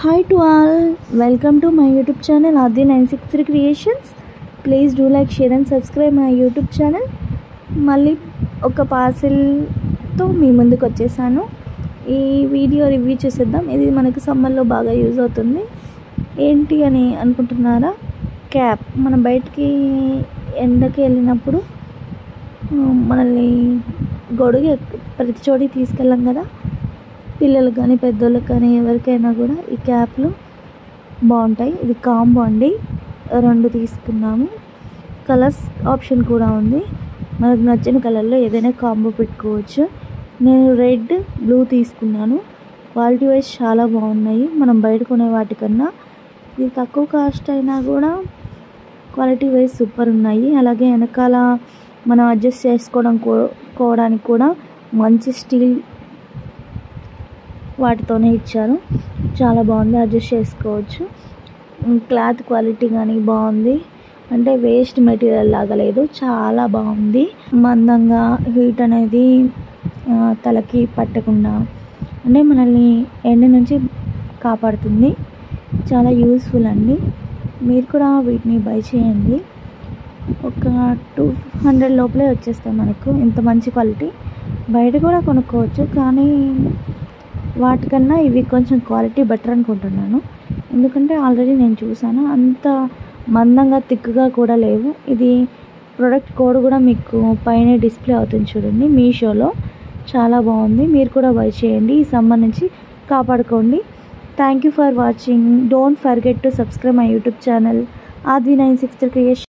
Hi to all, welcome to my YouTube channel Adi963 Creations. Please do like, share and subscribe my YouTube channel. మళ్ళీ ఒక పార్సెల్తో మీ ముందుకు వచ్చేసాను. ఈ video review చేసేద్దాం. ఇది మనకు సమ్మర్లో బాగా యూజ్ అవుతుంది. ఏంటి అని అనుకుంటున్నారా? క్యాప్. మనం బయటికి ఎండకి వెళ్ళినప్పుడు మనల్ని గొడుగు ప్రతి చోటికి తీసుకెళ్ళాం కదా, పిల్లలకు కానీ పెద్దోళ్ళకి కానీ ఎవరికైనా కూడా ఈ క్యాప్లు బాగుంటాయి. ఇది కాంబో అండి, 2 తీసుకున్నాము. కలర్స్ ఆప్షన్ కూడా ఉంది, మనకు నచ్చిన కలర్లో ఏదైనా కాంబో పెట్టుకోవచ్చు. నేను రెడ్ బ్లూ తీసుకున్నాను. క్వాలిటీ వైజ్ చాలా బాగున్నాయి. మనం బయట కొనే వాటికన్నా ఇది తక్కువ కాస్ట్ అయినా కూడా క్వాలిటీ వైజ్ సూపర్ ఉన్నాయి. అలాగే వెనకాల మనం అడ్జస్ట్ చేసుకోవడానికి కూడా మంచి స్టీల్ వాటితోనే ఇచ్చారు. చాలా బాగుంది, అడ్జస్ట్ చేసుకోవచ్చు. క్లాత్ క్వాలిటీ కానీ బాగుంది, అంటే వేస్ట్ మెటీరియల్ లాగా లేదు, చాలా బాగుంది. మందంగా హీట్ అనేది తలకి పట్టకుండా అంటే మనల్ని ఎండ నుంచి కాపాడుతుంది. చాలా యూస్ఫుల్ అండి. మీరు కూడా వీటిని బై చేయండి. ఒక 200 లోపలే వచ్చేస్తాయి మనకు. ఇంత మంచి క్వాలిటీ బయట కూడా కొనుక్కోవచ్చు, కానీ వాటికన్నా ఇవి కొంచెం క్వాలిటీ బెటర్ అనుకుంటున్నాను. ఎందుకంటే ఆల్రెడీ నేను చూసాను, అంత మందంగా థిక్గా కూడా లేవు. ఇది ప్రోడక్ట్ కోడ్ కూడా మీకు పైన డిస్ప్లే అవుతుంది చూడండి, మీషోలో. చాలా బాగుంది. మీరు కూడా బై చేయండి, ఈ సమ్మర్ నుంచి కాపాడుకోండి. Thank you for watching. Don't forget to subscribe my YouTube channel Adi963 Creations.